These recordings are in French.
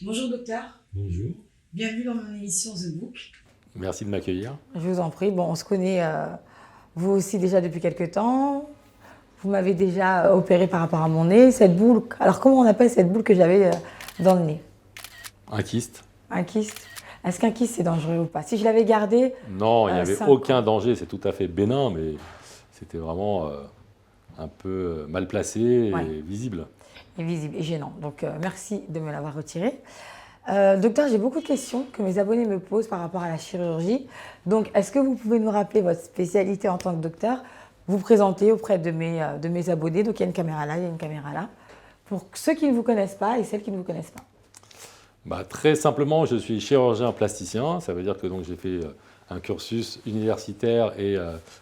Bonjour docteur, Bonjour. bienvenue dans mon émission The Book. Merci de m'accueillir. Je vous en prie. Bon, on se connaît, vous aussi déjà depuis quelques temps. Vous m'avez déjà opéré par rapport à mon nez. Cette boule, alors comment on appelle cette boule que j'avais dans le nez? Un kyste? Un kyste. Est-ce qu'un kyste c'est dangereux ou pas? Si je l'avais gardé, Non, il n'y avait 5 aucun danger. C'est tout à fait bénin, mais c'était vraiment un peu mal placé et Ouais. visible. est visible et gênant. Donc merci de me l'avoir retiré. Docteur, j'ai beaucoup de questions que mes abonnés me posent par rapport à la chirurgie. Donc, est-ce que vous pouvez nous rappeler votre spécialité en tant que docteur, vous présenter auprès de mes abonnés? Donc, il y a une caméra là, il y a une caméra là. Pour ceux qui ne vous connaissent pas et celles qui ne vous connaissent pas. Très simplement, je suis chirurgien plasticien. Ça veut dire que donc, j'ai fait un cursus universitaire et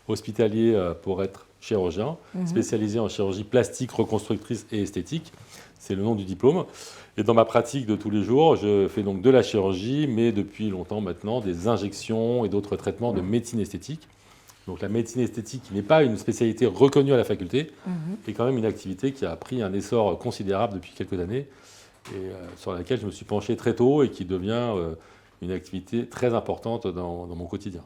hospitalier pour être chirurgien, spécialisé en chirurgie plastique, reconstructrice et esthétique. C'est le nom du diplôme. Et dans ma pratique de tous les jours, je fais donc de la chirurgie, mais depuis longtemps maintenant, des injections et d'autres traitements de médecine esthétique. Donc la médecine esthétique, qui n'est pas une spécialité reconnue à la faculté, est quand même une activité qui a pris un essor considérable depuis quelques années et sur laquelle je me suis penché très tôt et qui devient une activité très importante dans mon quotidien.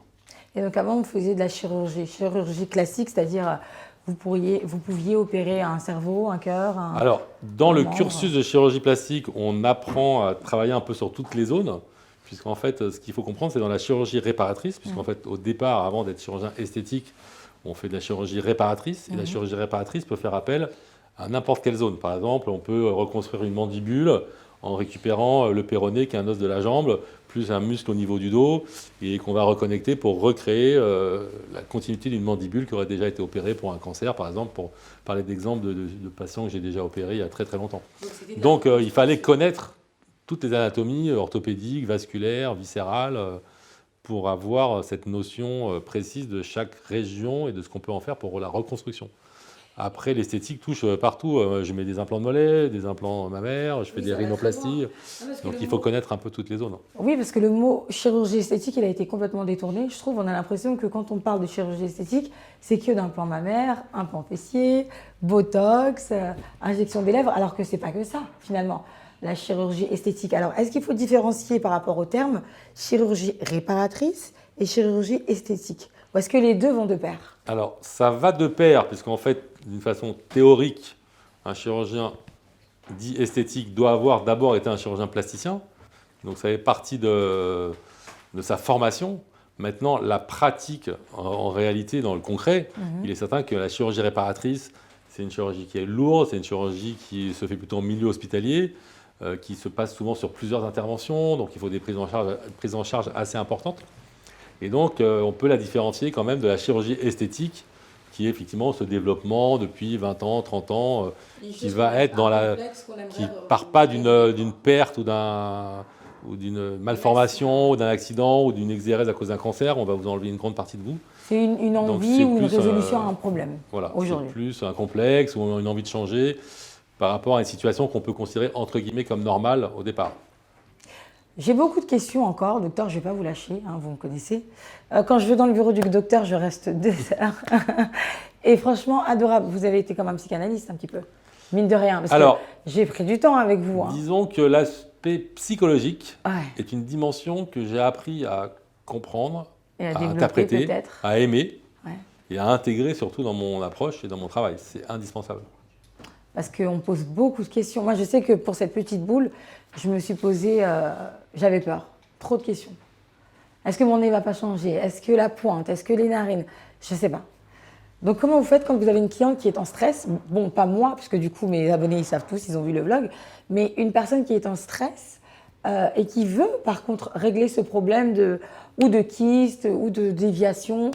Et donc, avant, vous faisiez de la chirurgie classique, c'est-à-dire vous pouviez opérer un cerveau, un cœur, Alors, dans le membre. cursus de chirurgie plastique, on apprend à travailler un peu sur toutes les zones, puisqu'en fait, ce qu'il faut comprendre, c'est dans la chirurgie réparatrice, puisqu'en fait, au départ, avant d'être chirurgien esthétique, on fait de la chirurgie réparatrice, et la chirurgie réparatrice peut faire appel à n'importe quelle zone. Par exemple, on peut reconstruire une mandibule en récupérant le péroné, qui est un os de la jambe, plus un muscle au niveau du dos, et qu'on va reconnecter pour recréer la continuité d'une mandibule qui aurait déjà été opérée pour un cancer, par exemple, pour parler d'exemples de patients que j'ai déjà opérés il y a très très longtemps. Donc il fallait connaître toutes les anatomies orthopédiques, vasculaires, viscérales, pour avoir cette notion précise de chaque région et de ce qu'on peut en faire pour la reconstruction. Après, l'esthétique touche partout. Je mets des implants de mollet, des implants mammaires, je fais des rhinoplasties. Donc il faut connaître un peu toutes les zones. Oui, parce que le mot chirurgie esthétique, il a été complètement détourné. Je trouve, on a l'impression que quand on parle de chirurgie esthétique, c'est que d'implant mammaire, implant fessier, botox, injection des lèvres, alors que c'est pas que ça, finalement, la chirurgie esthétique. Alors, est-ce qu'il faut différencier par rapport au terme chirurgie réparatrice et chirurgie esthétique? Ou est-ce que les deux vont de pair? Alors, ça va de pair, puisqu'en fait, d'une façon théorique, un chirurgien dit esthétique doit avoir d'abord été un chirurgien plasticien. Donc, ça fait partie de sa formation. Maintenant, la pratique, en réalité, dans le concret, il est certain que la chirurgie réparatrice, c'est une chirurgie qui est lourde, c'est une chirurgie qui se fait plutôt en milieu hospitalier, qui se passe souvent sur plusieurs interventions, donc il faut des prises en charge assez importantes. Et donc, on peut la différencier quand même de la chirurgie esthétique, qui est effectivement ce développement depuis 20 ans, 30 ans, qui va être dans la... qui ne part pas d'une perte ou d'une malformation, ou d'un accident, ou d'une exérèse à cause d'un cancer. On va vous enlever une grande partie de vous. C'est une Donc, envie c'est ou une plus, résolution à un problème Voilà, c'est aujourd'hui. plus un complexe ou une envie de changer par rapport à une situation qu'on peut considérer entre guillemets comme normale au départ. J'ai beaucoup de questions encore, docteur, je ne vais pas vous lâcher, hein, vous me connaissez. Quand je vais dans le bureau du docteur, je reste 2 heures. Et franchement, adorable. Vous avez été comme un psychanalyste un petit peu, mine de rien. Parce Alors, que j'ai pris du temps avec vous. Hein. disons que l'aspect psychologique Ouais. est une dimension que j'ai appris à comprendre, Et à à développer interpréter, peut-être. à aimer Ouais. et à intégrer surtout dans mon approche et dans mon travail. C'est indispensable. Parce qu'on pose beaucoup de questions. Moi, je sais que pour cette petite boule, je me suis posé, j'avais peur. Trop de questions. Est-ce que mon nez ne va pas changer? Est-ce que la pointe? Est-ce que les narines? Je ne sais pas. Donc, comment vous faites quand vous avez une cliente qui est en stress? Bon, pas moi, parce que du coup, mes abonnés, ils savent tous, ils ont vu le vlog. Mais une personne qui est en stress et qui veut, par contre, régler ce problème ou de kyste ou de déviation.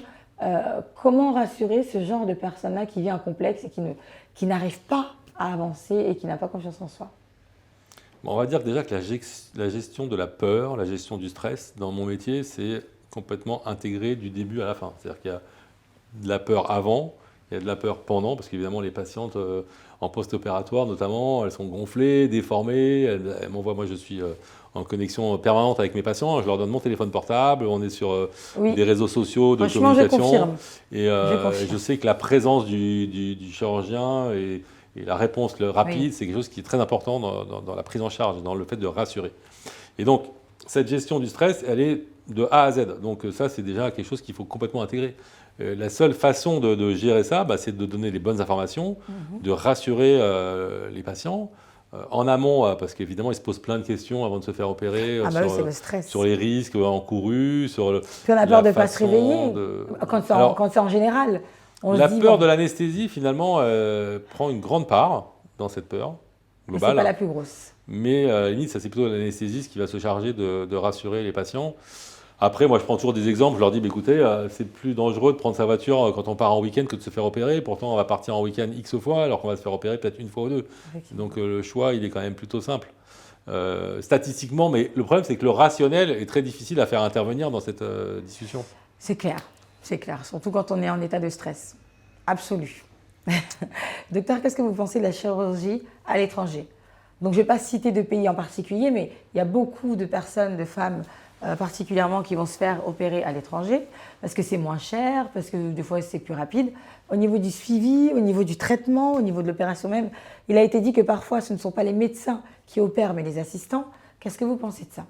Comment rassurer ce genre de personne-là qui vit un complexe et qui n'arrive pas à avancer et qui n'a pas confiance en soi? Bon, on va dire déjà que la gestion de la peur, la gestion du stress dans mon métier, c'est complètement intégré du début à la fin. C'est-à-dire qu'il y a de la peur avant, il y a de la peur pendant, parce qu'évidemment les patientes en post-opératoire notamment, elles sont gonflées, déformées, elles m'envoient, moi je suis en connexion permanente avec mes patients, je leur donne mon téléphone portable, on est sur Oui. des réseaux sociaux de Franchement, je communication. confirme. Et Je confirme. je sais que la présence du chirurgien Et la réponse rapide, c'est quelque chose qui est très important dans la prise en charge, dans le fait de rassurer. Et donc, cette gestion du stress, elle est de A à Z. Donc ça, c'est déjà quelque chose qu'il faut complètement intégrer. La seule façon de gérer ça, c'est de donner les bonnes informations, de rassurer les patients. En amont, parce qu'évidemment, ils se posent plein de questions avant de se faire opérer c'est le stress. sur les risques encourus, sur Puis on a peur de ne pas se réveiller quand c'est en général. La peur de l'anesthésie, finalement, prend une grande part dans cette peur globale. C'est pas la plus grosse. Mais à la limite, ça c'est plutôt l'anesthésiste qui va se charger de rassurer les patients. Après, moi, je prends toujours des exemples. Je leur dis, écoutez, c'est plus dangereux de prendre sa voiture quand on part en week-end que de se faire opérer. Pourtant, on va partir en week-end X fois, alors qu'on va se faire opérer peut-être une fois ou deux. Donc, le choix, il est quand même plutôt simple. Statistiquement, mais le problème, c'est que le rationnel est très difficile à faire intervenir dans cette discussion. C'est clair, surtout quand on est en état de stress absolu. Docteur, qu'est-ce que vous pensez de la chirurgie à l'étranger? Donc, je ne vais pas citer de pays en particulier, mais il y a beaucoup de personnes, de femmes particulièrement, qui vont se faire opérer à l'étranger parce que c'est moins cher, parce que des fois c'est plus rapide. Au niveau du suivi, au niveau du traitement, au niveau de l'opération même, il a été dit que parfois ce ne sont pas les médecins qui opèrent, mais les assistants. Qu'est-ce que vous pensez de ça?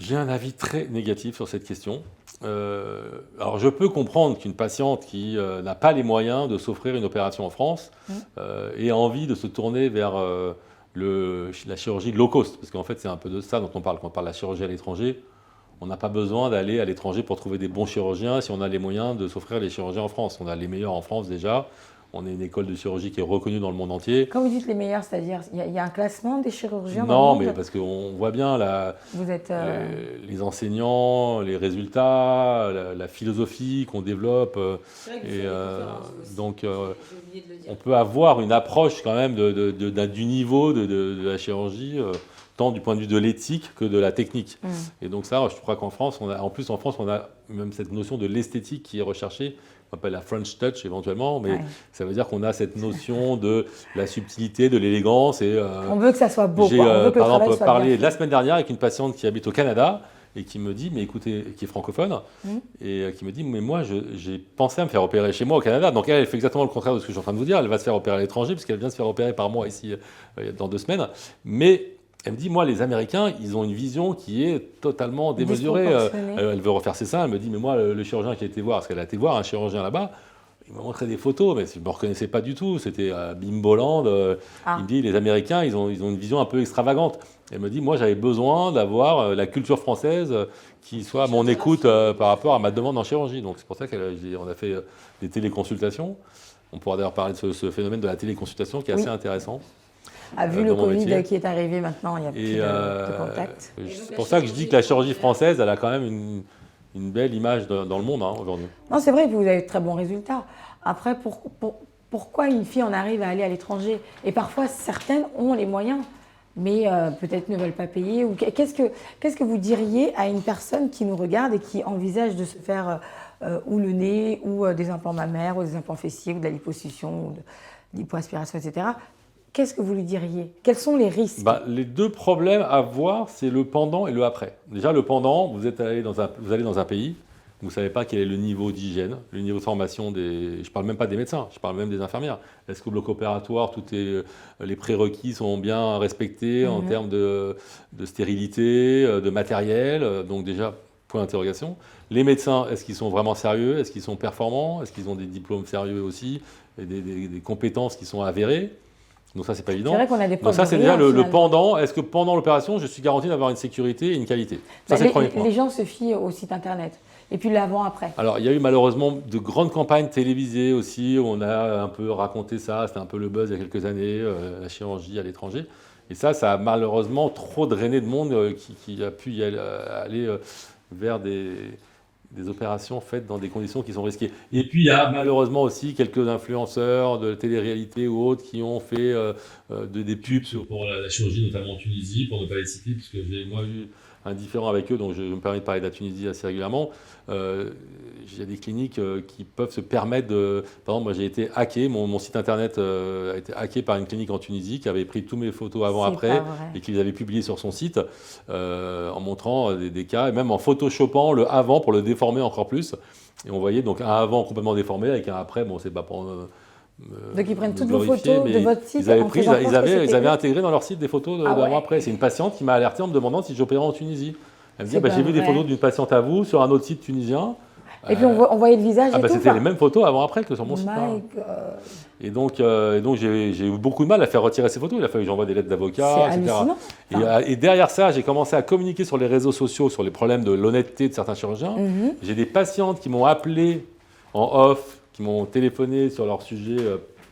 J'ai un avis très négatif sur cette question. Alors je peux comprendre qu'une patiente qui n'a pas les moyens de s'offrir une opération en France ait envie de se tourner vers la chirurgie low cost, parce qu'en fait c'est un peu de ça dont on parle. Quand on parle de la chirurgie à l'étranger, on n'a pas besoin d'aller à l'étranger pour trouver des bons chirurgiens si on a les moyens de s'offrir les chirurgiens en France. On a les meilleurs en France déjà. On est une école de chirurgie qui est reconnue dans le monde entier. Quand vous dites les meilleurs, c'est-à-dire il y a un classement des chirurgiens dans le monde? Non, mais parce qu'on voit bien vous êtes, les enseignants, les résultats, la philosophie qu'on développe. Donc, on peut avoir une approche quand même du niveau de la chirurgie, tant du point de vue de l'éthique que de la technique. Et donc ça, je crois qu'en France, on a même cette notion de l'esthétique qui est recherchée. On appelle la French touch éventuellement, mais ça veut dire qu'on a cette notion de la subtilité, de l'élégance. On veut que ça soit beau. J'ai par exemple parlé la semaine dernière avec une patiente qui habite au Canada et qui me dit, mais écoutez, qui est francophone, et qui me dit, mais moi j'ai pensé à me faire opérer chez moi au Canada. Donc elle fait exactement le contraire de ce que je suis en train de vous dire. Elle va se faire opérer à l'étranger puisqu'elle vient de se faire opérer par moi ici dans 2 semaines. Mais elle me dit, moi, les Américains, ils ont une vision qui est totalement démesurée. Elle veut refaire ses seins. Elle me dit, mais moi, le chirurgien qui a été voir, parce qu'elle a été voir un chirurgien là-bas, il m'a montré des photos, mais je ne me reconnaissais pas du tout. C'était à Bimboland. Il me dit, les Américains, ils ont une vision un peu extravagante. Elle me dit, moi, j'avais besoin d'avoir la culture française qui soit à mon écoute par rapport à ma demande en chirurgie. Donc, c'est pour ça qu'on a fait des téléconsultations. On pourra d'ailleurs parler de ce phénomène de la téléconsultation qui est assez intéressant. Vu le Covid qui est arrivé maintenant, il y a plus de contact. C'est pour ça que je dis que la chirurgie française, elle a quand même une belle image dans le monde aujourd'hui. Non, c'est vrai que vous avez de très bons résultats. Après, pourquoi une fille en arrive à aller à l'étranger? Et parfois, certaines ont les moyens, mais peut-être ne veulent pas payer. Qu'est-ce que vous diriez à une personne qui nous regarde et qui envisage de se faire ou le nez, ou des implants mammaires, ou des implants fessiers, ou de la liposuction, ou de l'hypoaspiration, etc. Qu'est-ce que vous lui diriez? Quels sont les risques? Les 2 problèmes à voir, c'est le pendant et le après. Déjà, le pendant, vous allez dans un pays, vous ne savez pas quel est le niveau d'hygiène, le niveau de formation je ne parle même pas des médecins, je parle même des infirmières. Est-ce qu'au bloc opératoire, les prérequis sont bien respectés en termes de stérilité, de matériel? Donc déjà, point d'interrogation. Les médecins, est-ce qu'ils sont vraiment sérieux? Est-ce qu'ils sont performants? Est-ce qu'ils ont des diplômes sérieux aussi? Et des compétences qui sont avérées? Donc ça, c'est pas évident. C'est vrai qu'on a des Donc ça, c'est déjà le pendant. Est-ce que pendant l'opération, je suis garanti d'avoir une sécurité et une qualité? Ça, c'est le premier point. Les gens se fient au site internet. Et puis l'avant-après. Alors, il y a eu malheureusement de grandes campagnes télévisées aussi, où on a un peu raconté ça. C'était un peu le buzz il y a quelques années, la chirurgie à l'étranger. Et ça a malheureusement trop drainé de monde qui a pu aller vers des opérations faites dans des conditions qui sont risquées. Et puis, il y a malheureusement aussi quelques influenceurs de télé-réalité ou autres qui ont fait des pubs pour la chirurgie, notamment en Tunisie, pour ne pas les citer, puisque j'ai moi eu un différent avec eux, donc je me permets de parler de la Tunisie assez régulièrement. Il y a des cliniques qui peuvent se permettre de... Par exemple, moi j'ai été hacké, mon site internet a été hacké par une clinique en Tunisie qui avait pris tous mes photos avant-après et qui les avait publiées sur son site en montrant des cas, et même en photoshopant le avant pour le déformer encore plus. Et on voyait donc un avant complètement déformé avec un après, bon c'est pas pour Donc ils prennent me toutes vos glorifier, photos de mais votre site Ils avaient, en pris, faisant ils croire que avaient, c'était ils avaient eux. intégré dans leur site des photos Ah ouais. d'avant-après. C'est une patiente qui m'a alerté en me demandant si j'opérais en Tunisie. Elle me dit C'est bah, pas j'ai vu des vrai. photos d'une patiente à vous sur un autre site tunisien. Et puis on voyait le visage Ah et bah tout. c'était enfin. les mêmes photos avant-après que sur mon site. My hein. God. Et donc j'ai eu beaucoup de mal à faire retirer ces photos. Il a fallu que j'envoie des lettres C'est d'avocat, etc. hallucinant. Et derrière ça, j'ai commencé à communiquer sur les réseaux sociaux sur les problèmes de l'honnêteté de certains chirurgiens. Mhm. J'ai des patientes qui m'ont appelé en off, qui m'ont téléphoné sur leur sujet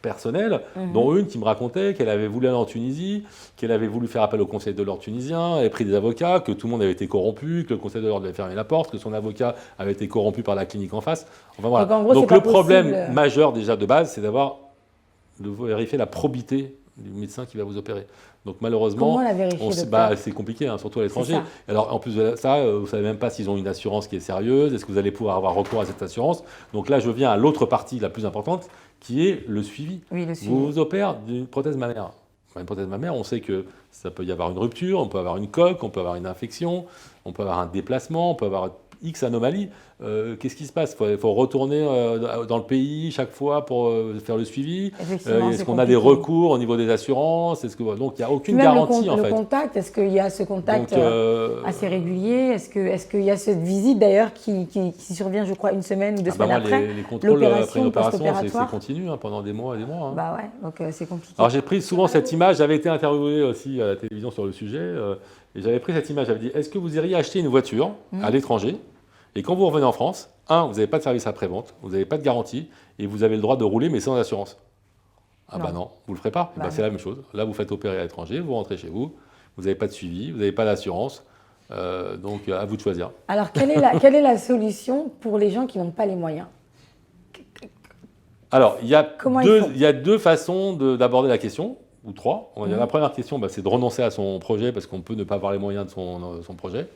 personnel, dont une qui me racontait qu'elle avait voulu aller en Tunisie, qu'elle avait voulu faire appel au Conseil de l'ordre tunisien, elle avait pris des avocats, que tout le monde avait été corrompu, que le Conseil de l'ordre avait fermé la porte, que son avocat avait été corrompu par la clinique en face. Enfin voilà. Donc, en gros, Donc c'est le pas problème possible. majeur déjà de base, c'est de vérifier la probité du médecin qui va vous opérer. Donc malheureusement, Comment la vérifier, docteur c'est compliqué, hein, surtout à l'étranger. ça. Alors en plus de ça, vous ne savez même pas s'ils ont une assurance qui est sérieuse, est-ce que vous allez pouvoir avoir recours à cette assurance. Donc là, je viens à l'autre partie la plus importante, qui est le suivi. Oui, le suivi. Vous opérez d'une prothèse mammaire. Enfin, une prothèse mammaire, on sait que ça peut y avoir une rupture, on peut avoir une coque, on peut avoir une infection, on peut avoir un déplacement, on peut avoir X anomalies. Qu'est-ce qui se passe ? Il faut retourner dans le pays chaque fois pour faire le suivi. Effectivement, Est-ce c'est qu'on a des compliqué. recours au niveau des assurances ? Donc il n'y a aucune Même garantie en le fait. contact, est-ce qu'il y a ce contact Donc, assez régulier? Est-ce qu'il y a cette visite d'ailleurs qui survient, je crois, une semaine ou deux semaines après les contrôles après une opération, c'est post-opératoire continu pendant des mois et des mois. hein. Bah ouais, donc c'est compliqué. Alors j'ai pris souvent cette image, j'avais été interviewé aussi à la télévision sur le sujet, et j'avais pris cette image, j'avais dit, est-ce que vous iriez acheter une voiture à l'étranger, et quand vous revenez en France, vous n'avez pas de service après-vente, vous n'avez pas de garantie, et vous avez le droit de rouler mais sans assurance. Ah bah non, vous ne le ferez pas. Bah C'est la même chose. Là, vous faites opérer à l'étranger, vous rentrez chez vous, vous n'avez pas de suivi, vous n'avez pas d'assurance, donc à vous de choisir. Alors, quelle est la solution pour les gens qui n'ont pas les moyens? Alors, il y Comment ils font a deux façons d'aborder la question, ou trois. On va dire, la première question, c'est de renoncer à son projet parce qu'on peut ne pas avoir les moyens de son projet.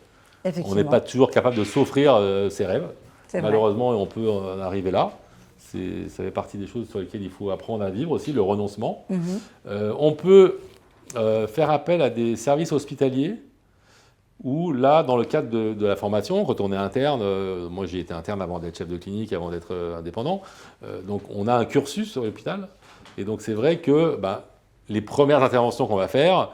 On Effectivement. n'est pas toujours capable de s'offrir ses rêves. C'est vrai. Malheureusement, on peut en arriver là. Ça fait partie des choses sur lesquelles il faut apprendre à vivre aussi, le renoncement. On peut faire appel à des services hospitaliers où là, dans le cadre de la formation, quand on est interne, moi j'ai été interne avant d'être chef de clinique, avant d'être indépendant, donc on a un cursus sur l'hôpital. Et donc c'est vrai que les premières interventions qu'on va faire,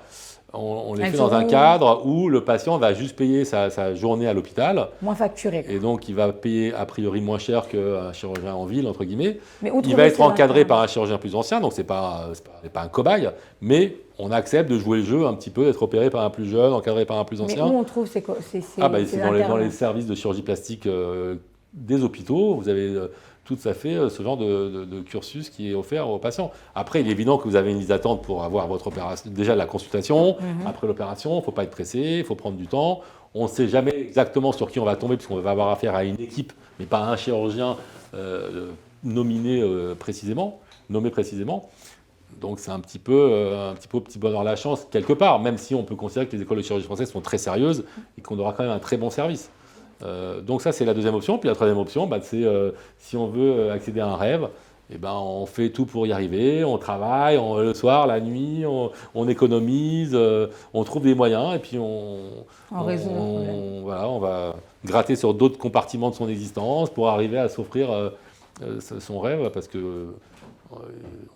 on les fait dans un cadre où le patient va juste payer sa journée à l'hôpital. Moins facturé. Et donc, il va payer a priori moins cher qu'un chirurgien en ville, entre guillemets. Mais où Il va trouver être ces encadré internes par un chirurgien plus ancien, donc c'est pas un cobaye, mais on accepte de jouer le jeu un petit peu, d'être opéré par un plus jeune, encadré par un plus Mais ancien. où on trouve ces C'est dans internes les services de chirurgie plastique des hôpitaux. Vous avez tout à fait ce genre de cursus qui est offert aux patients. Après, il est évident que vous avez une liste d'attente pour avoir votre opération. Déjà, la consultation, après l'opération, il ne faut pas être pressé, il faut prendre du temps. On ne sait jamais exactement sur qui on va tomber, puisqu'on va avoir affaire à une équipe, mais pas à un chirurgien nommé précisément. Donc c'est un petit peu au petit bonheur la chance, quelque part, même si on peut considérer que les écoles de chirurgie françaises sont très sérieuses et qu'on aura quand même un très bon service. Donc ça, c'est la deuxième option. Puis la troisième option, c'est si on veut accéder à un rêve, on fait tout pour y arriver, on travaille, le soir, la nuit, on économise, on trouve des moyens et puis on va gratter sur d'autres compartiments de son existence pour arriver à s'offrir son rêve parce que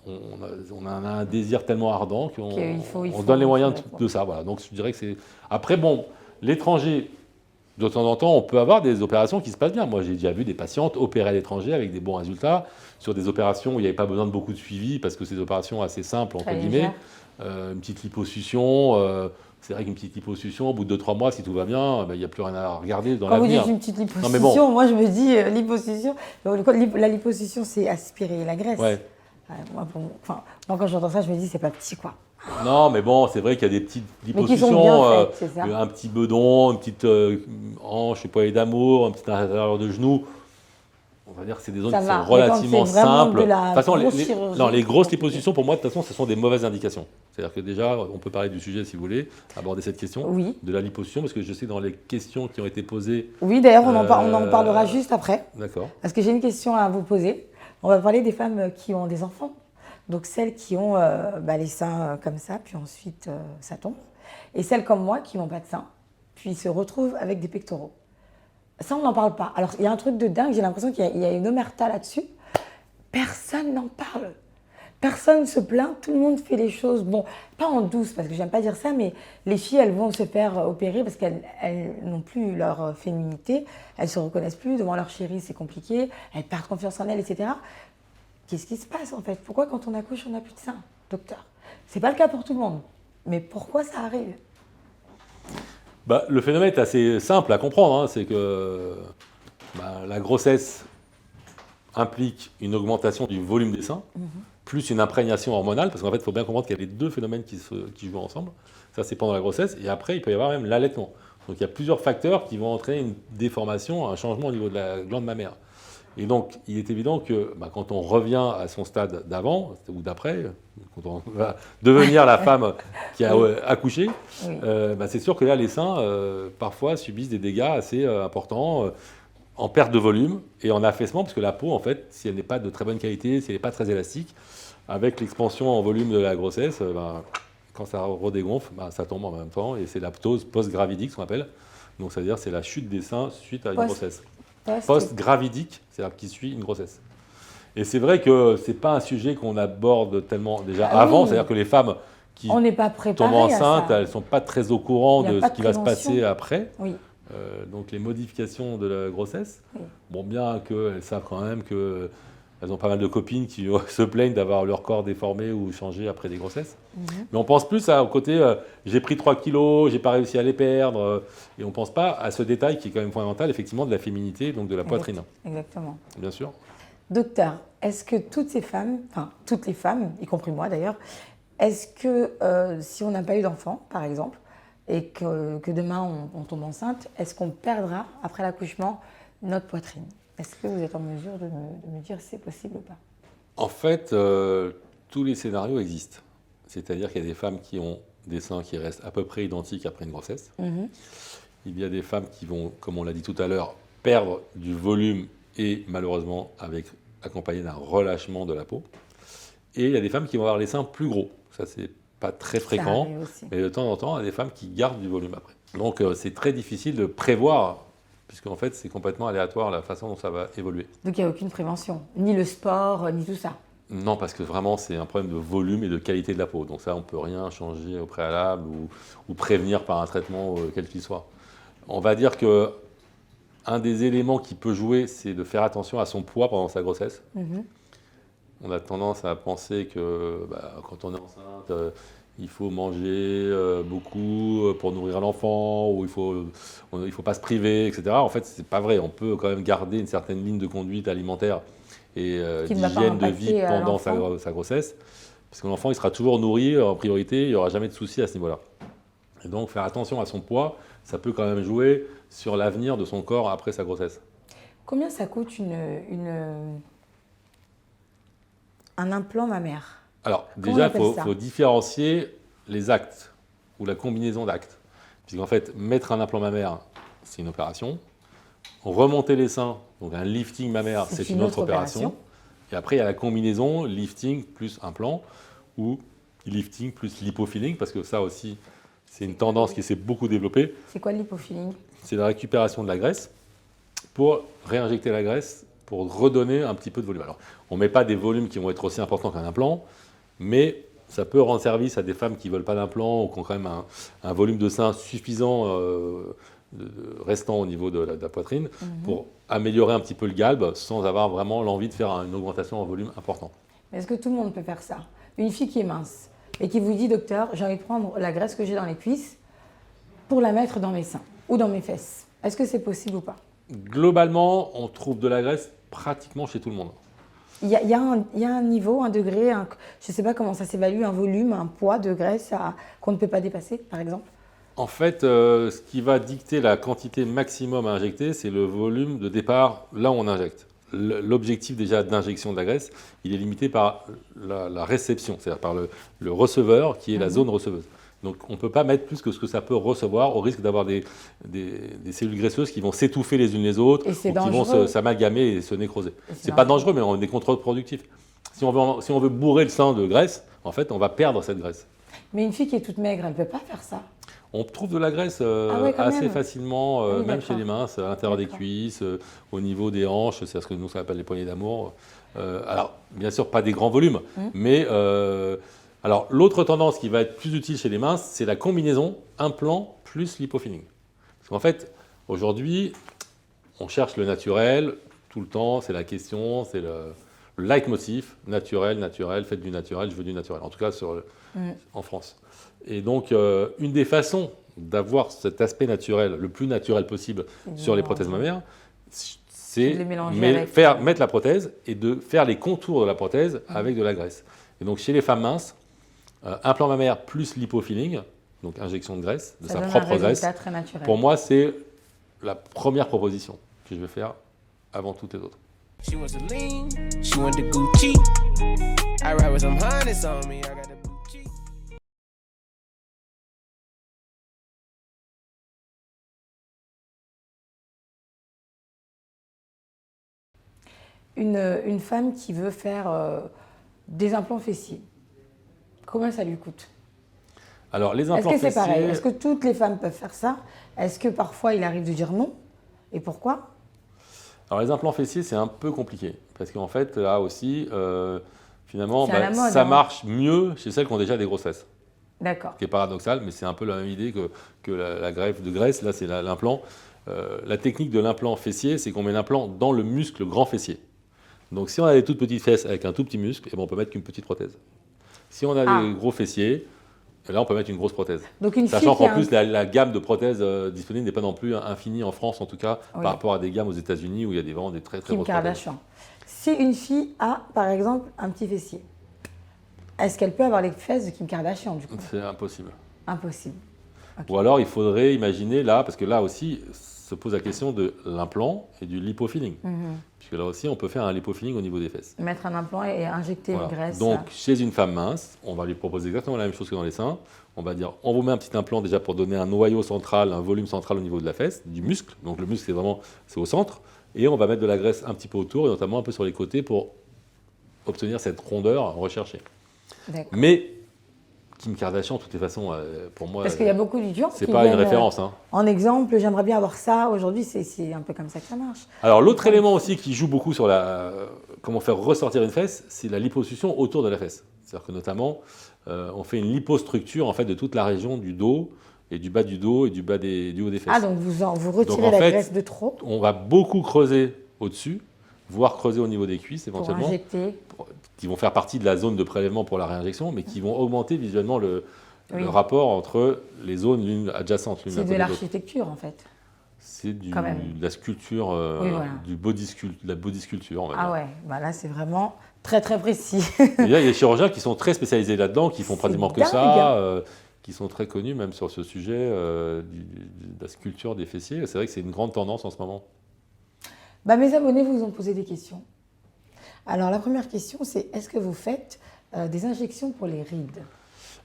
on a un désir tellement ardent qu'on se donne les moyens de ça. Voilà. Donc je dirais que c'est... Après, l'étranger... De temps en temps, on peut avoir des opérations qui se passent bien. Moi, j'ai déjà vu des patientes opérer à l'étranger avec des bons résultats, sur des opérations où il n'y avait pas besoin de beaucoup de suivi, parce que c'est des opérations assez simples, entre guillemets. Une petite liposuction, c'est vrai qu'une petite liposuction, au bout de 2-3 mois, si tout va bien, il n'y a plus rien à regarder dans l'avenir. Quand vous dites une petite liposuction, moi je me dis liposuction. La liposuction, c'est aspirer la graisse. Ouais. Moi, quand j'entends ça, je me dis c'est pas petit, quoi. Non, mais c'est vrai qu'il y a des petites liposuctions, qui sont bien faites, c'est ça. Un petit bedon, une petite hanche, poignée d'amour, un petit intérieur de genou. On va dire que c'est des zones qui sont relativement simples. De toute façon, les grosses liposuctions, pour moi, de toute façon, ce sont des mauvaises indications. C'est-à-dire que déjà, on peut parler du sujet, si vous voulez, aborder cette question de la liposuction, parce que je sais que dans les questions qui ont été posées... Oui, d'ailleurs, on en parlera juste après. D'accord. Parce que j'ai une question à vous poser. On va parler des femmes qui ont des enfants. Donc celles qui ont les seins comme ça, puis ensuite ça tombe. Et celles comme moi qui n'ont pas de seins, puis se retrouvent avec des pectoraux. Ça, on n'en parle pas. Alors il y a un truc de dingue, j'ai l'impression qu'il y a une omerta là-dessus. Personne n'en parle. personne ne se plaint, tout le monde fait les choses, bon, pas en douce, parce que j'aime pas dire ça, mais les filles, elles vont se faire opérer parce qu'elles n'ont plus leur féminité, elles se reconnaissent plus, devant leur chéri, c'est compliqué, elles perdent confiance en elles, etc. Qu'est-ce qui se passe en fait? Pourquoi quand on accouche, on n'a plus de sein, docteur? C'est pas le cas pour tout le monde, mais pourquoi ça arrive? Bah, le phénomène est assez simple à comprendre, hein. C'est que la grossesse implique une augmentation du volume des seins, plus une imprégnation hormonale, parce qu'en fait, il faut bien comprendre qu'il y a les deux phénomènes qui jouent ensemble. Ça, c'est pendant la grossesse, et après, il peut y avoir même l'allaitement. Donc, il y a plusieurs facteurs qui vont entraîner une déformation, un changement au niveau de la glande mammaire. Et donc, il est évident que quand on revient à son stade d'avant, ou d'après, quand on va devenir la femme qui a accouché, Oui. c'est sûr que là, les seins, parfois, subissent des dégâts assez importants, en perte de volume et en affaissement, parce que la peau, en fait, si elle n'est pas de très bonne qualité, si elle n'est pas très élastique, avec l'expansion en volume de la grossesse, quand ça redégonfle, ça tombe en même temps, et c'est la ptose post-gravidique, ce qu'on appelle. Donc, c'est-à-dire c'est la chute des seins suite à une grossesse. Post-gravidique, c'est-à-dire qui suit une grossesse. Et c'est vrai que ce n'est pas un sujet qu'on aborde tellement déjà avant, c'est-à-dire que les femmes qui On n'est pas préparé tombent enceintes, à ça. elles ne sont pas très au courant de pas ce de qui va se prévention. passer après. Oui. Donc les modifications de la grossesse, Oui. bon, bien qu'elles savent quand même qu'elles ont pas mal de copines qui se plaignent d'avoir leur corps déformé ou changé après des grossesses. Mais on pense plus au côté j'ai pris 3 kilos, j'ai pas réussi à les perdre, et on pense pas à ce détail qui est quand même fondamental, effectivement, de la féminité, donc de la poitrine. Exactement. Bien sûr. Docteur, est-ce que toutes ces femmes, enfin toutes les femmes, y compris moi d'ailleurs, est-ce que si on n'a pas eu d'enfant, par exemple, et que demain on tombe enceinte, est-ce qu'on perdra après l'accouchement notre poitrine? Est-ce que vous êtes en mesure de me dire si c'est possible ou pas? En fait, tous les scénarios existent. C'est-à-dire qu'il y a des femmes qui ont des seins qui restent à peu près identiques après une grossesse. Il y a des femmes qui vont, comme on l'a dit tout à l'heure, perdre du volume et malheureusement accompagné d'un relâchement de la peau. Et il y a des femmes qui vont avoir les seins plus gros. Ça, c'est pas très fréquent, mais de temps en temps, il y a des femmes qui gardent du volume après. Donc, c'est très difficile de prévoir, puisqu'en fait, c'est complètement aléatoire la façon dont ça va évoluer. Donc, il n'y a aucune prévention, ni le sport, ni tout ça? Non, parce que vraiment, c'est un problème de volume et de qualité de la peau. Donc ça, on ne peut rien changer au préalable ou prévenir par un traitement quel qu'il soit. On va dire qu'un des éléments qui peut jouer, c'est de faire attention à son poids pendant sa grossesse. On a tendance à penser que quand on est enceinte, il faut manger beaucoup pour nourrir l'enfant, ou il faut pas se priver, etc. En fait, c'est pas vrai. On peut quand même garder une certaine ligne de conduite alimentaire et d'hygiène de vie pendant sa grossesse, parce que l'enfant il sera toujours nourri en priorité, il n'y aura jamais de souci à ce niveau-là. Et donc faire attention à son poids, ça peut quand même jouer sur l'avenir de son corps après sa grossesse. Combien ça coûte un implant mammaire? Alors déjà, il faut différencier les actes ou la combinaison d'actes. Puisqu'en fait, mettre un implant mammaire, c'est une opération. Remonter les seins, donc un lifting mammaire, c'est une autre opération. Et après, il y a la combinaison lifting plus implant ou lifting plus lipofilling, parce que ça aussi, c'est une tendance qui s'est beaucoup développée. C'est quoi le lipofilling? C'est la récupération de la graisse pour réinjecter la graisse, pour redonner un petit peu de volume. Alors, on ne met pas des volumes qui vont être aussi importants qu'un implant, mais ça peut rendre service à des femmes qui ne veulent pas d'implant ou qui ont quand même un volume de sein suffisant restant au niveau de la poitrine pour améliorer un petit peu le galbe sans avoir vraiment l'envie de faire une augmentation en volume important. Est-ce que tout le monde peut faire ça? Une fille qui est mince et qui vous dit, docteur, j'ai envie de prendre la graisse que j'ai dans les cuisses pour la mettre dans mes seins ou dans mes fesses. Est-ce que c'est possible ou pas? Globalement, on trouve de la graisse pratiquement chez tout le monde. Il y a un niveau, un degré, je ne sais pas comment ça s'évalue, un volume, un poids de graisse qu'on ne peut pas dépasser, par exemple? En fait, ce qui va dicter la quantité maximum à injecter, c'est le volume de départ là où on injecte. L'objectif déjà d'injection de la graisse, il est limité par la réception, c'est-à-dire par le receveur qui est la zone receveuse. Donc on ne peut pas mettre plus que ce que ça peut recevoir au risque d'avoir des cellules graisseuses qui vont s'étouffer les unes les autres ou qui vont s'amalgamer et se nécroser. C'est pas dangereux, mais on est contre-productif. Si on veut bourrer le sein de graisse, en fait, on va perdre cette graisse. Mais une fille qui est toute maigre, elle ne peut pas faire ça? On trouve de la graisse assez facilement, même chez les minces, à l'intérieur des cuisses, au niveau des hanches, c'est ce que nous on appelle les poignées d'amour. Alors, bien sûr, pas des grands volumes, mais alors l'autre tendance qui va être plus utile chez les minces, c'est la combinaison implant plus lipofilling. Parce qu'en fait, aujourd'hui, on cherche le naturel tout le temps, c'est la question, c'est le leitmotiv, naturel, naturel, faites du naturel, je veux du naturel, en tout cas en France. Et donc, une des façons d'avoir cet aspect naturel, le plus naturel possible sur les prothèses mammaires, c'est mettre la prothèse et de faire les contours de la prothèse avec de la graisse. Et donc, chez les femmes minces, implant mammaire plus lipofilling, donc injection de graisse, de sa propre graisse, pour moi, c'est la première proposition que je vais faire avant toutes les autres. She wants to lean, she wants the Gucci. I ride with some harness on me, I got the Gucci. Une femme qui veut faire des implants fessiers, combien ça lui coûte? Alors, les implants fessiers... Est-ce que c'est pareil? Est-ce que toutes les femmes peuvent faire ça? Est-ce que parfois il arrive de dire non? Et pourquoi? Alors, les implants fessiers, c'est un peu compliqué. Parce qu'en fait, là aussi, finalement, mode, ça marche mieux chez celles qui ont déjà des grosses fesses. D'accord. Ce qui est paradoxal, mais c'est un peu la même idée que la greffe de graisse. Là, c'est l'implant. La technique de l'implant fessier, c'est qu'on met l'implant dans le muscle grand fessier. Donc, si on a des toutes petites fesses avec un tout petit muscle, eh ben, on peut mettre qu'une petite prothèse. Si on a des gros fessiers, là, on peut mettre une grosse prothèse. Donc sachant qu'en plus, la gamme de prothèses disponibles n'est pas non plus infinie en France, en tout cas, par rapport à des gammes aux États-Unis où il y a vraiment des très grosses prothèses. Si une fille a, par exemple, un petit fessier, est-ce qu'elle peut avoir les fesses de Kim Kardashian, du coup? C'est impossible. Impossible. Okay. Ou alors, il faudrait imaginer, là, parce que là aussi, se pose la question de l'implant et du lipofilling. Puisque là aussi, on peut faire un lipofilling au niveau des fesses. Mettre un implant et injecter une graisse. Donc, chez une femme mince, on va lui proposer exactement la même chose que dans les seins. On va dire, on vous met un petit implant déjà pour donner un noyau central, un volume central au niveau de la fesse, du muscle. Donc, le muscle, c'est au centre. Et on va mettre de la graisse un petit peu autour, et notamment un peu sur les côtés pour obtenir cette rondeur recherchée. Mais Kim Kardashian, de toutes les façons, pour moi, parce qu'il y a beaucoup de gens c'est pas une référence. En exemple, j'aimerais bien avoir ça. Aujourd'hui, c'est un peu comme ça que ça marche. Alors, l'autre élément aussi qui joue beaucoup sur comment faire ressortir une fesse, c'est la liposuction autour de la fesse. C'est-à-dire que notamment, on fait une lipostructure en fait, de toute la région du dos, et du bas du dos et du haut des fesses. Ah, donc vous retirez la graisse de trop. On va beaucoup creuser au-dessus, voire creuser au niveau des cuisses éventuellement. Pour injecter. Qui vont faire partie de la zone de prélèvement pour la réinjection, mais qui vont augmenter visuellement le rapport entre les zones adjacentes. C'est de l'architecture en fait. C'est de la sculpture, de la body sculpture. On va dire. Ah ouais, bah là c'est vraiment très très précis. Il y a des chirurgiens qui sont très spécialisés là-dedans, qui font pratiquement que ça. Qui sont très connus même sur ce sujet de la sculpture des fessiers. C'est vrai que c'est une grande tendance en ce moment. Bah, mes abonnés vous ont posé des questions. Alors la première question, c'est est-ce que vous faites des injections pour les rides?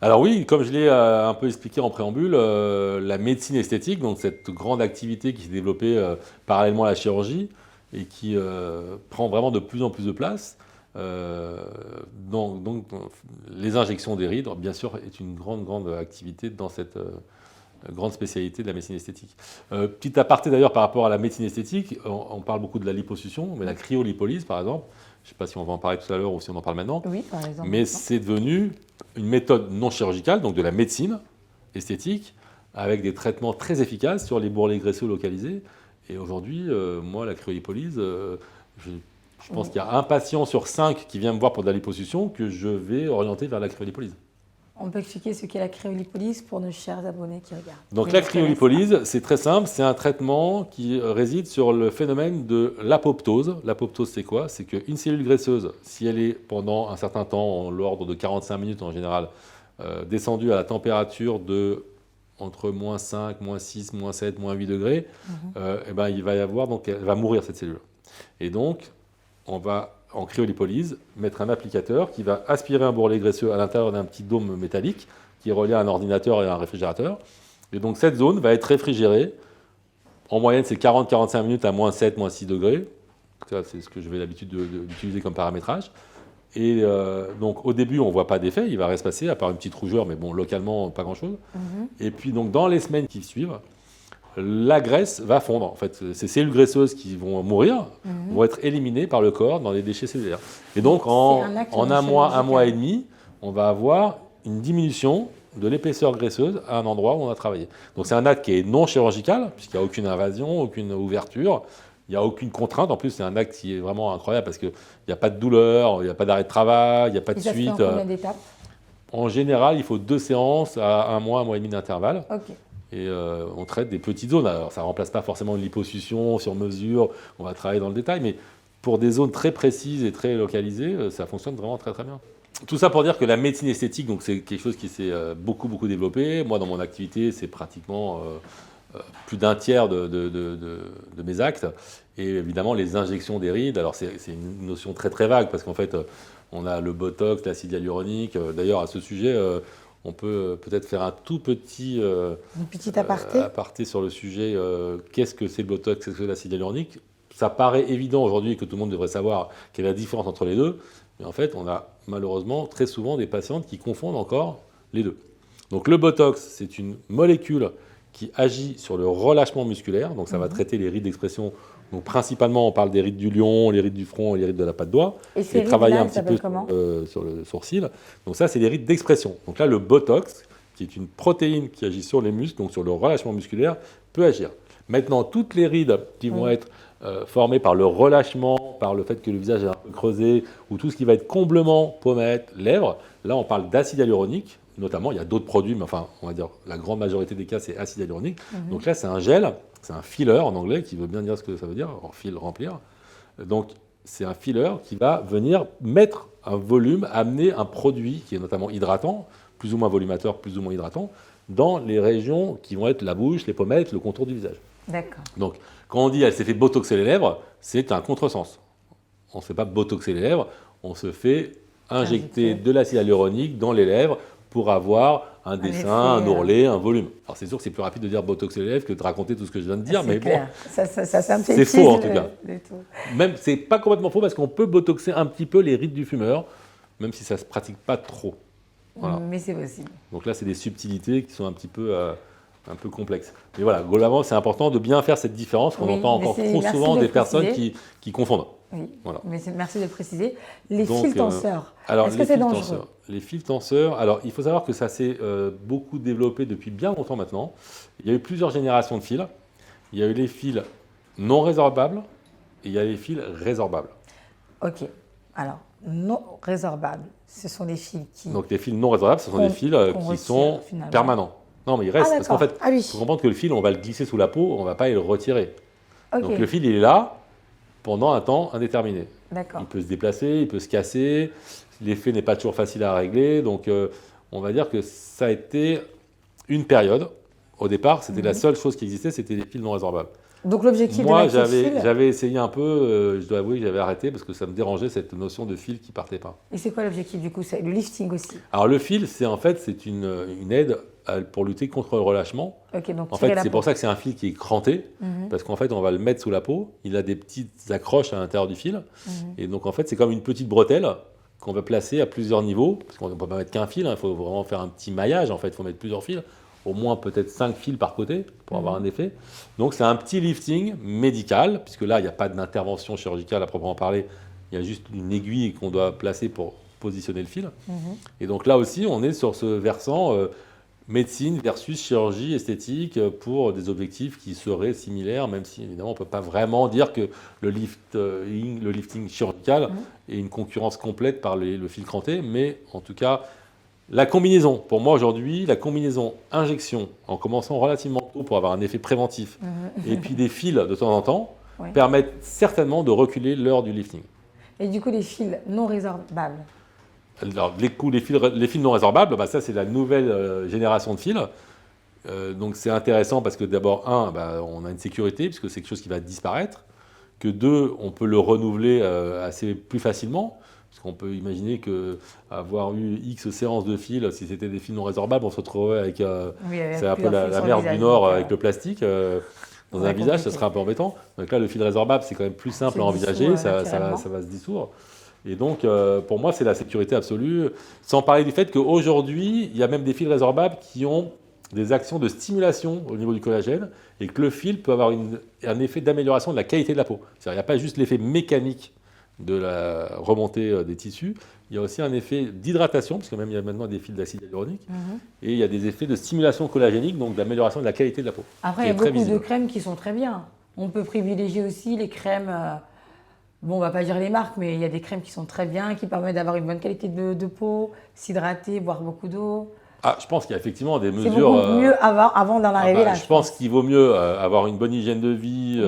Alors oui, comme je l'ai un peu expliqué en préambule, la médecine esthétique, donc cette grande activité qui s'est développée parallèlement à la chirurgie et qui prend vraiment de plus en plus de place, donc, les injections des rides, bien sûr, est une grande activité dans cette grande spécialité de la médecine esthétique. Petit aparté d'ailleurs par rapport à la médecine esthétique, on parle beaucoup de la liposuction, mais la cryolipolyse par exemple, je ne sais pas si on va en parler tout à l'heure ou si on en parle maintenant, oui, par exemple, mais c'est devenu une méthode non chirurgicale, donc de la médecine esthétique, avec des traitements très efficaces sur les bourrelets graisseux localisés. Et aujourd'hui, moi, la cryolipolyse, je pense qu'il y a un patient sur 5 qui vient me voir pour de la liposuction que je vais orienter vers la cryolipolyse. On peut expliquer ce qu'est la cryolipolyse pour nos chers abonnés qui regardent. Donc la cryolipolyse, c'est très simple, c'est un traitement qui réside sur le phénomène de l'apoptose. L'apoptose, c'est quoi? C'est qu'une cellule graisseuse, si elle est pendant un certain temps, en l'ordre de 45 minutes en général, descendue à la température de entre -5, -6, -7, -8 degrés, et ben, il va y avoir, donc elle va mourir cette cellule. Et donc, on va, en cryolipolyse, mettre un applicateur qui va aspirer un bourrelet graisseux à l'intérieur d'un petit dôme métallique qui est relié à un ordinateur et à un réfrigérateur. Et donc cette zone va être réfrigérée. En moyenne, c'est 40-45 minutes à -7, -6 degrés. Ça, c'est ce que j'avais l'habitude d'utiliser comme paramétrage. Et donc au début, on ne voit pas d'effet, il va rien se passer, à part une petite rougeur, mais bon, localement, pas grand-chose. Et puis donc dans les semaines qui suivent, la graisse va fondre. En fait, ces cellules graisseuses qui vont mourir vont être éliminées par le corps dans les déchets cellulaires. Et donc, en un mois et demi, on va avoir une diminution de l'épaisseur graisseuse à un endroit où on a travaillé. Donc, c'est un acte qui est non chirurgical, puisqu'il n'y a aucune invasion, aucune ouverture, il n'y a aucune contrainte. En plus, c'est un acte qui est vraiment incroyable parce qu'il n'y a pas de douleur, il n'y a pas d'arrêt de travail, il n'y a pas de Et ça se fait suite. en combien d'étapes? En général, il faut 2 séances à un mois et demi d'intervalle. Ok. Et on traite des petites zones. Alors, ça ne remplace pas forcément une liposuction sur mesure, on va travailler dans le détail, mais pour des zones très précises et très localisées, ça fonctionne vraiment très très bien. Tout ça pour dire que la médecine esthétique, donc c'est quelque chose qui s'est beaucoup développé. Moi, dans mon activité, c'est pratiquement plus d'un tiers de mes actes. Et évidemment, les injections des rides, alors c'est une notion très très vague, parce qu'en fait, on a le botox, l'acide hyaluronique. D'ailleurs, à ce sujet, on peut peut-être faire un tout petit Une petite aparté. sur le sujet. Qu'est-ce que c'est le botox, qu'est-ce que c'est l'acide hyaluronique? Ça paraît évident aujourd'hui que tout le monde devrait savoir quelle est la différence entre les deux. Mais en fait, on a malheureusement très souvent des patientes qui confondent encore les deux. Donc le botox, c'est une molécule qui agit sur le relâchement musculaire. Donc ça va traiter les rides d'expression. Donc principalement, on parle des rides du lion, les rides du front et les rides de la patte doigt. Et ces rides travailler là, un petit peu comment sur le sourcil. Donc ça, c'est les rides d'expression. Donc là, le botox, qui est une protéine qui agit sur les muscles, donc sur le relâchement musculaire, peut agir. Maintenant, toutes les rides qui vont être formées par le relâchement, par le fait que le visage est un peu creusé, ou tout ce qui va être comblement, pommettes, lèvres, là, on parle d'acide hyaluronique. Notamment, il y a d'autres produits, mais enfin, on va dire la grande majorité des cas, c'est acide hyaluronique. Donc là, c'est un gel, c'est un filler en anglais, qui veut bien dire ce que ça veut dire, en fil, remplir. Donc, c'est un filler qui va venir mettre un volume, amener un produit qui est notamment hydratant, plus ou moins volumateur, plus ou moins hydratant, dans les régions qui vont être la bouche, les pommettes, le contour du visage. D'accord. Donc, quand on dit elle s'est fait botoxer les lèvres, c'est un contresens. On ne se fait pas botoxer les lèvres, on se fait injecter de l'acide hyaluronique dans les lèvres pour avoir un dessin, un ourlet, un volume. Alors c'est sûr que c'est plus rapide de dire botoxer les lèvres que de raconter tout ce que je viens de dire, mais clair. bon, ça c'est faux en tout cas. Même, c'est pas complètement faux parce qu'on peut botoxer un petit peu les rides du fumeur, même si ça ne se pratique pas trop. Voilà. Mais c'est possible. Donc là, c'est des subtilités qui sont un peu complexes. Mais voilà, globalement, c'est important de bien faire cette différence qu'on entend encore trop souvent des personnes qui confondent. Oui, voilà. Mais merci de préciser. Les fils tenseurs, est-ce que c'est dangereux? Les fils tenseurs, alors il faut savoir que ça s'est beaucoup développé depuis bien longtemps maintenant. Il y a eu plusieurs générations de fils. Il y a eu les fils non résorbables et il y a les fils résorbables. Ok, alors non résorbables, ce sont des fils qui... Donc les fils non résorbables, ce sont des fils qui sont permanents. Non, mais il reste, parce qu'en fait, il faut comprendre que le fil, on va le glisser sous la peau, on ne va pas le retirer. Okay. Donc le fil, il est là pendant un temps indéterminé. Il peut se déplacer, il peut se casser, l'effet n'est pas toujours facile à régler, donc on va dire que ça a été une période. Au départ, c'était la seule chose qui existait, c'était les fils non résorbables. Donc l'objectif de moi, j'avais essayé un peu, je dois avouer que j'avais arrêté parce que ça me dérangeait cette notion de fil qui partait pas. Et c'est quoi l'objectif du coup? C'est le lifting aussi? Alors le fil, c'est une aide pour lutter contre le relâchement. Okay, donc en fait, c'est pour ça que c'est un fil qui est cranté, parce qu'en fait, on va le mettre sous la peau. Il a des petites accroches à l'intérieur du fil, et donc en fait, c'est comme une petite bretelle qu'on va placer à plusieurs niveaux, parce qu'on ne peut pas mettre qu'un fil. Il faut vraiment faire un petit maillage. En fait, il faut mettre plusieurs fils. Au moins peut-être 5 fils par côté pour avoir un effet. Donc c'est un petit lifting médical, puisque là, il n'y a pas d'intervention chirurgicale à proprement parler, il y a juste une aiguille qu'on doit placer pour positionner le fil. Et donc là aussi, on est sur ce versant médecine versus chirurgie esthétique pour des objectifs qui seraient similaires, même si évidemment on ne peut pas vraiment dire que le lifting chirurgical est une concurrence complète par le fil cranté, mais en tout cas, la combinaison, pour moi aujourd'hui, la combinaison injection, en commençant relativement tôt pour avoir un effet préventif, et puis des fils de temps en temps, permettent certainement de reculer l'heure du lifting. Et du coup, les fils non résorbables? Alors, les fils non résorbables, ça c'est la nouvelle génération de fils. Donc c'est intéressant parce que d'abord, on a une sécurité, puisque c'est quelque chose qui va disparaître, que deux, on peut le renouveler assez plus facilement. Parce qu'on peut imaginer qu'avoir eu X séances de fils, si c'était des fils non résorbables, on se retrouverait avec c'est un peu la mer du Nord avec le plastique dans un visage, ça serait un peu embêtant. Donc là, le fil résorbable, c'est quand même plus simple à envisager, ça va se dissoudre. Et donc, pour moi, c'est la sécurité absolue. Sans parler du fait qu'aujourd'hui, il y a même des fils résorbables qui ont des actions de stimulation au niveau du collagène et que le fil peut avoir un effet d'amélioration de la qualité de la peau. C'est-à-dire, il n'y a pas juste l'effet mécanique de la remontée des tissus, il y a aussi un effet d'hydratation, parce que même il y a maintenant des fils d'acide hyaluronique, et il y a des effets de stimulation collagénique, donc d'amélioration de la qualité de la peau. Après, il y a beaucoup de crèmes qui sont très bien. On peut privilégier aussi les crèmes, bon, on ne va pas dire les marques, mais il y a des crèmes qui sont très bien, qui permettent d'avoir une bonne qualité de peau, s'hydrater, boire beaucoup d'eau. Ah, je pense qu'il y a effectivement des mesures. C'est beaucoup mieux avant d'en arriver là. Je pense qu'il vaut mieux avoir une bonne hygiène de vie,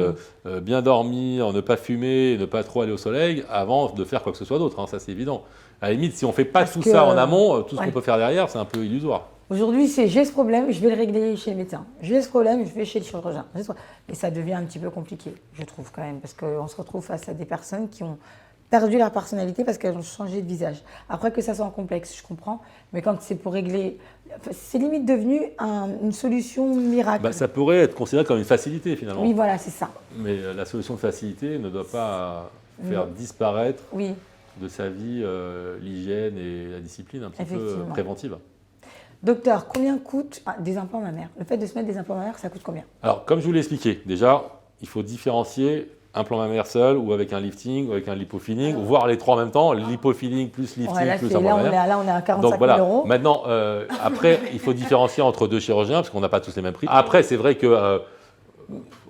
bien dormir, ne pas fumer, ne pas trop aller au soleil, avant de faire quoi que ce soit d'autre. Hein, ça, c'est évident. À la limite, si on ne fait pas tout ça en amont, tout ce qu'on peut faire derrière, c'est un peu illusoire. Aujourd'hui, c'est j'ai ce problème, je vais le régler chez le médecin. J'ai ce problème, je vais chez le chirurgien. Et ça devient un petit peu compliqué, je trouve quand même, parce qu'on se retrouve face à des personnes qui ont perdu leur personnalité parce qu'elles ont changé de visage. Après que ça soit complexe, je comprends, mais quand c'est pour régler, c'est limite devenu une solution miracle. Ça pourrait être considéré comme une facilité finalement. Oui, voilà, c'est ça. Mais la solution de facilité ne doit pas faire disparaître de sa vie l'hygiène et la discipline un petit peu préventive. Docteur, combien coûtent des implants mammaires? Le fait de se mettre des implants mammaires, ça coûte combien? Alors, comme je vous l'ai expliqué, déjà, il faut différencier implant mammaire seul ou avec un lifting ou avec un lipofilling, ou voir les trois en même temps, lipofilling plus lifting plus implant mammaire. Là, on est à 45 Donc, voilà. 000 €. Maintenant, après, il faut différencier entre deux chirurgiens parce qu'on n'a pas tous les mêmes prix. Après, c'est vrai que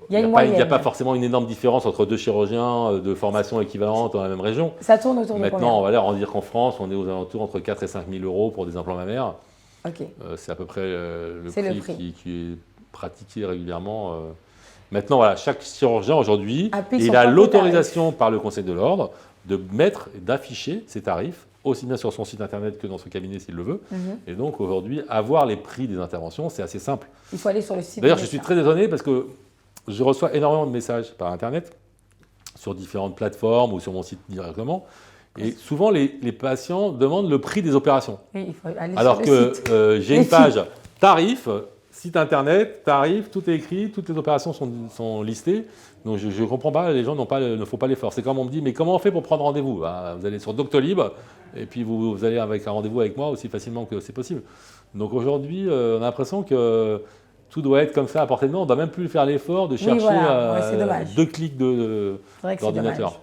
il n'y a pas forcément une énorme différence entre deux chirurgiens de formation équivalente dans la même région. Ça tourne autour de combien? Maintenant, on va dire qu'en France, on est aux alentours entre 4 et 5 000 € pour des implants mammaires. Okay. C'est à peu près le prix qui est pratiqué régulièrement. Maintenant, voilà, chaque chirurgien aujourd'hui, il a l'autorisation par le Conseil de l'Ordre de mettre et d'afficher ses tarifs, aussi bien sur son site internet que dans son cabinet s'il le veut. Et donc aujourd'hui, avoir les prix des interventions, c'est assez simple. Il faut aller sur le site. D'ailleurs, je suis très étonné parce que je reçois énormément de messages par internet sur différentes plateformes ou sur mon site directement. Et souvent, les patients demandent le prix des opérations. Oui, il faut aller alors sur le que j'ai une page tarif, site internet, tarif, tout est écrit, toutes les opérations sont listées. Donc je ne comprends pas, les gens ne font pas l'effort. C'est comme on me dit, mais comment on fait pour prendre rendez-vous? Vous allez sur Doctolib et puis vous allez avec un rendez-vous avec moi aussi facilement que c'est possible. Donc aujourd'hui, on a l'impression que tout doit être comme ça à portée de main. On ne doit même plus faire l'effort de chercher 2 clics d'ordinateur.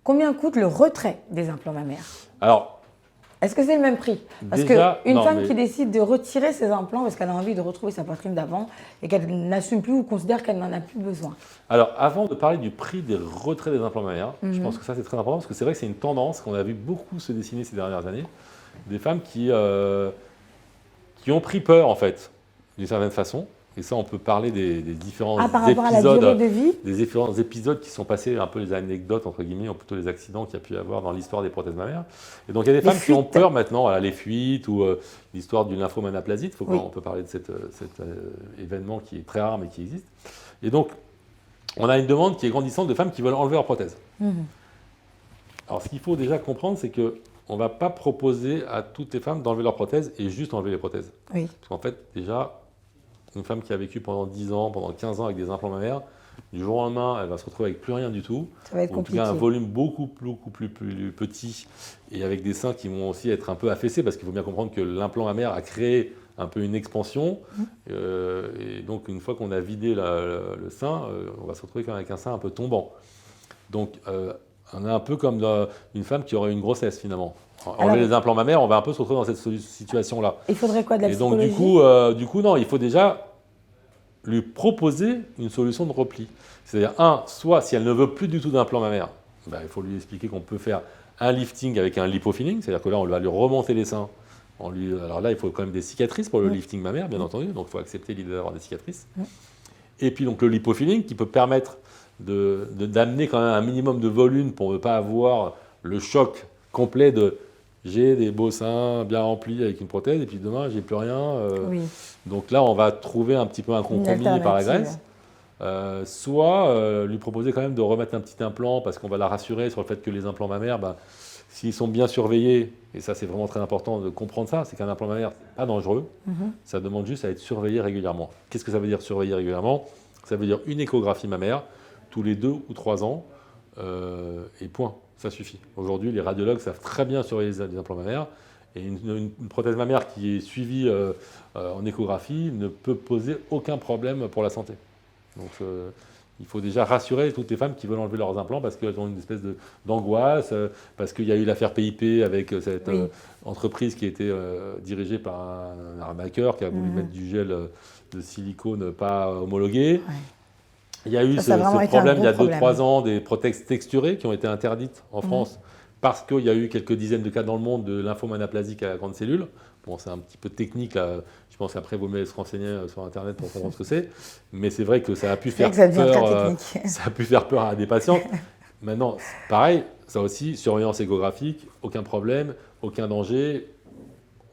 Combien coûte le retrait des implants mammaires? Alors, est-ce que c'est le même prix? Parce qu'une femme qui décide de retirer ses implants parce qu'elle a envie de retrouver sa poitrine d'avant et qu'elle n'assume plus ou considère qu'elle n'en a plus besoin. Alors, avant de parler du prix des retraits des implants mammaires, je pense que ça c'est très important parce que c'est vrai que c'est une tendance qu'on a vu beaucoup se dessiner ces dernières années. Des femmes qui ont pris peur en fait, d'une certaine façon. Et ça, on peut parler des différents par rapport à la durée de vie? Des différents épisodes qui sont passés, un peu les anecdotes, entre guillemets, ou plutôt les accidents qu'il y a pu y avoir dans l'histoire des prothèses mammaires. Et donc, il y a des femmes qui ont peur maintenant, les fuites ou l'histoire du lymphomanaplasite. On peut parler de cet événement qui est très rare, mais qui existe. Et donc, on a une demande qui est grandissante de femmes qui veulent enlever leur prothèse. Alors, ce qu'il faut déjà comprendre, c'est qu'on ne va pas proposer à toutes les femmes d'enlever leur prothèse et juste enlever les prothèses. Oui. Parce qu'en fait, déjà, une femme qui a vécu pendant 10 ans, pendant 15 ans avec des implants mammaires, du jour au lendemain, elle va se retrouver avec plus rien du tout. Ça va être compliqué. En tout cas, un volume beaucoup plus petit et avec des seins qui vont aussi être un peu affaissés parce qu'il faut bien comprendre que l'implant mammaire a créé un peu une expansion. Et donc, une fois qu'on a vidé le sein, on va se retrouver quand même avec un sein un peu tombant. Donc, on est un peu comme une femme qui aurait une grossesse finalement. Enlever les implants mammaires, on va un peu se retrouver dans cette situation-là. Il faudrait quoi de la psychologie? Et donc, du coup, non, il faut déjà lui proposer une solution de repli. C'est-à-dire, soit si elle ne veut plus du tout d'implant mammaire, il faut lui expliquer qu'on peut faire un lifting avec un lipofilling, c'est-à-dire que là, on va lui remonter les seins. Alors là, il faut quand même des cicatrices pour le lifting mammaire, bien entendu, donc il faut accepter l'idée d'avoir des cicatrices. Et puis, donc, le lipofilling qui peut permettre d'amener quand même un minimum de volume pour ne pas avoir le choc complet de j'ai des beaux seins bien remplis avec une prothèse et puis demain j'ai plus rien. Donc là on va trouver un petit peu un compromis par la graisse. Soit lui proposer quand même de remettre un petit implant parce qu'on va la rassurer sur le fait que les implants mammaires, s'ils sont bien surveillés, et ça c'est vraiment très important de comprendre ça, c'est qu'un implant mammaire c'est pas dangereux, ça demande juste à être surveillé régulièrement. Qu'est-ce que ça veut dire surveiller régulièrement? Ça veut dire une échographie mammaire tous les 2 ou 3 ans et point. Ça suffit. Aujourd'hui, les radiologues savent très bien surveiller les implants mammaires Et une prothèse mammaire qui est suivie en échographie ne peut poser aucun problème pour la santé. Donc il faut déjà rassurer toutes les femmes qui veulent enlever leurs implants parce qu'elles ont une espèce d'angoisse, parce qu'il y a eu l'affaire PIP avec cette entreprise qui était dirigée par un arnaqueur qui a voulu mettre du gel de silicone pas homologué. Ouais. Il y a eu ce problème il y a 2-3 ans des prothèses texturées qui ont été interdites en France parce qu'il y a eu quelques dizaines de cas dans le monde de lymphome anaplasique à grande cellule. Bon, c'est un petit peu technique, là. Je pense qu'après, il vaut mieux se renseigner sur Internet pour comprendre ce que c'est. Mais c'est vrai que ça a pu faire peur, ça a pu faire peur à des patients. Maintenant, pareil, ça aussi, surveillance échographique, aucun problème, aucun danger.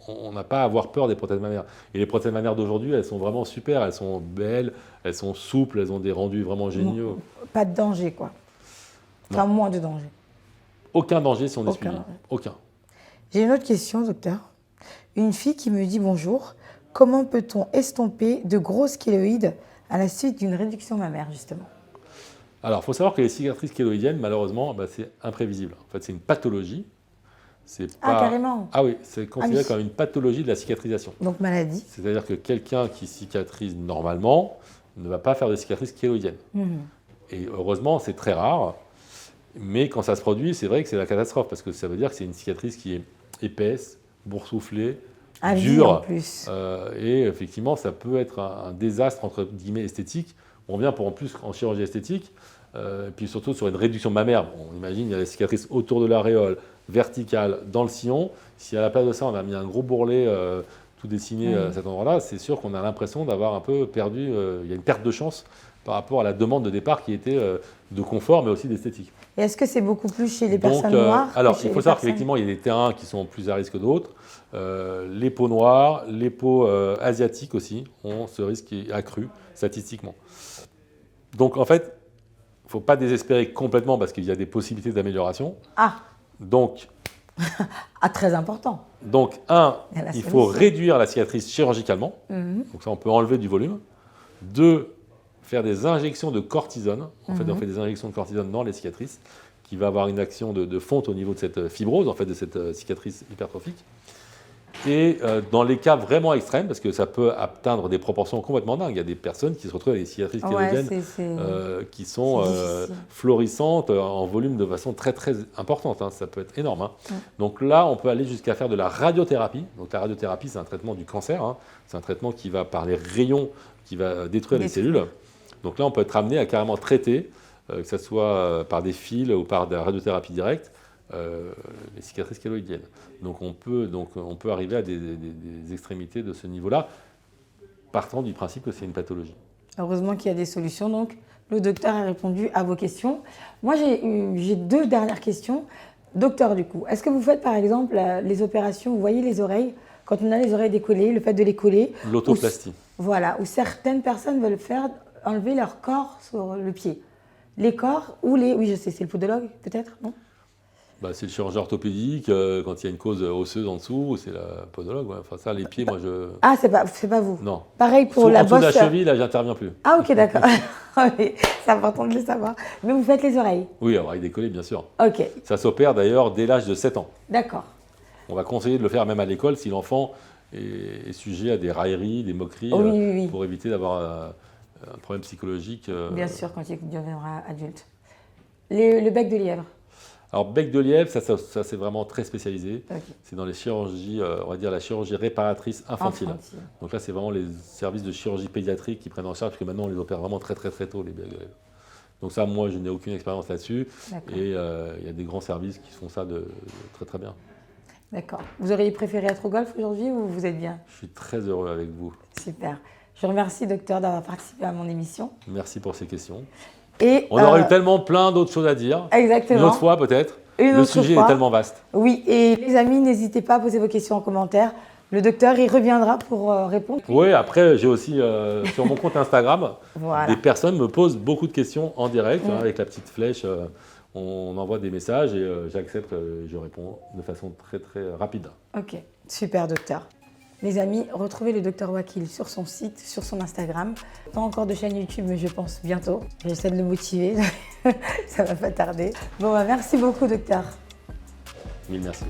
On n'a pas à avoir peur des prothèses mammaires. Et les prothèses mammaires d'aujourd'hui, elles sont vraiment super, elles sont belles, elles sont souples, elles ont des rendus vraiment géniaux. Pas de danger, quoi. Enfin, moins de danger. Aucun danger si on est suivi. Aucun. J'ai une autre question, docteur. Une fille qui me dit bonjour. Comment peut-on estomper de grosses kéloïdes à la suite d'une réduction mammaire, justement? Alors, il faut savoir que les cicatrices kéloïdiennes, malheureusement, c'est imprévisible. En fait, c'est une pathologie. Ah, carrément. Ah oui, c'est considéré comme une pathologie de la cicatrisation. Donc maladie. C'est-à-dire que quelqu'un qui cicatrise normalement ne va pas faire de cicatrices kéloïdiennes. Et heureusement, c'est très rare. Mais quand ça se produit, c'est vrai que c'est la catastrophe parce que ça veut dire que c'est une cicatrice qui est épaisse, boursouflée, dure. En plus. Et effectivement, ça peut être un désastre entre guillemets esthétique. On vient pour en plus en chirurgie esthétique, et puis surtout sur une réduction mammaire. On imagine il y a des cicatrices autour de l'aréole, verticale, dans le sillon. Si à la place de ça, on a mis un gros bourrelet tout dessiné à cet endroit-là, c'est sûr qu'on a l'impression d'avoir un peu perdu. Il y a une perte de chance par rapport à la demande de départ qui était de confort, mais aussi d'esthétique. Et est-ce que c'est beaucoup plus chez les personnes noires? Alors, il faut savoir qu'effectivement, il y a des terrains qui sont plus à risque que d'autres. Les peaux noires, les peaux asiatiques aussi ont ce risque qui est accru statistiquement. Donc, en fait, il ne faut pas désespérer complètement parce qu'il y a des possibilités d'amélioration. Ah. Donc, très important. Donc, il faut réduire la cicatrice chirurgicalement. Donc ça, on peut enlever du volume. 2, faire des injections de cortisone. En fait, on fait des injections de cortisone dans les cicatrices qui va avoir une action de fonte au niveau de cette fibrose, en fait, de cette cicatrice hypertrophique. Et dans les cas vraiment extrêmes, parce que ça peut atteindre des proportions complètement dingues, il y a des personnes qui se retrouvent avec des cicatrices kéloïdiennes qui sont florissantes en volume de façon très très importante. Ça peut être énorme. Donc là, on peut aller jusqu'à faire de la radiothérapie. Donc la radiothérapie, c'est un traitement du cancer. C'est un traitement qui va par les rayons, qui va détruire les cellules. Donc là, on peut être amené à carrément traiter, que ce soit par des fils ou par de la radiothérapie directe, les cicatrices kéloïdiennes. Donc on peut arriver à des extrémités de ce niveau-là, partant du principe que c'est une pathologie. Heureusement qu'il y a des solutions. Donc le docteur a répondu à vos questions. Moi, j'ai 2 dernières questions. Docteur, du coup, est-ce que vous faites par exemple les opérations, vous voyez les oreilles, quand on a les oreilles décollées, le fait de les coller? L'autoplastie. Voilà, où certaines personnes veulent faire enlever leur corps sur le pied. Les corps ou les... Oui, je sais, c'est le podologue peut-être, non? C'est le chirurgien orthopédique, quand il y a une cause osseuse en dessous, c'est la podologue. Ouais. Enfin ça, les pieds, moi je... Ah, c'est pas vous? Non. Pareil pour la bosse... En dessous de la cheville, là, j'interviens plus. Ah, ok, d'accord. C'est important de le savoir. Mais vous faites les oreilles? Oui, oreilles décollées, bien sûr. Ok. Ça s'opère d'ailleurs dès l'âge de 7 ans. D'accord. On va conseiller de le faire même à l'école si l'enfant est sujet à des railleries, des moqueries, pour éviter d'avoir un problème psychologique. Bien sûr, quand il deviendra adulte. Le bec de lièvre? Alors, bec de lièvre, ça c'est vraiment très spécialisé. Okay. C'est dans les chirurgies, on va dire la chirurgie réparatrice infantile. Donc là, c'est vraiment les services de chirurgie pédiatrique qui prennent en charge, parce que maintenant, on les opère vraiment très très très tôt, les becs de lièvre. Donc ça, moi, je n'ai aucune expérience là-dessus. Et il y a des grands services qui font ça de très très bien. D'accord. Vous auriez préféré être au golf aujourd'hui ou vous êtes bien? Je suis très heureux avec vous. Super. Je vous remercie, docteur, d'avoir participé à mon émission. Merci pour ces questions. Et on aurait eu tellement plein d'autres choses à dire. Exactement. Une autre fois peut-être. Le sujet est tellement vaste. Oui, et les amis, n'hésitez pas à poser vos questions en commentaire. Le docteur, il reviendra pour répondre. Oui, après, j'ai aussi sur mon compte Instagram, des personnes me posent beaucoup de questions en direct, avec la petite flèche. On envoie des messages et j'accepte et je réponds de façon très très rapide. Ok, super docteur. Les amis, retrouvez le docteur Wakil sur son site, sur son Instagram. Pas encore de chaîne YouTube, mais je pense bientôt. J'essaie de le motiver, ça va pas tarder. Bon, merci beaucoup docteur. Mille merci.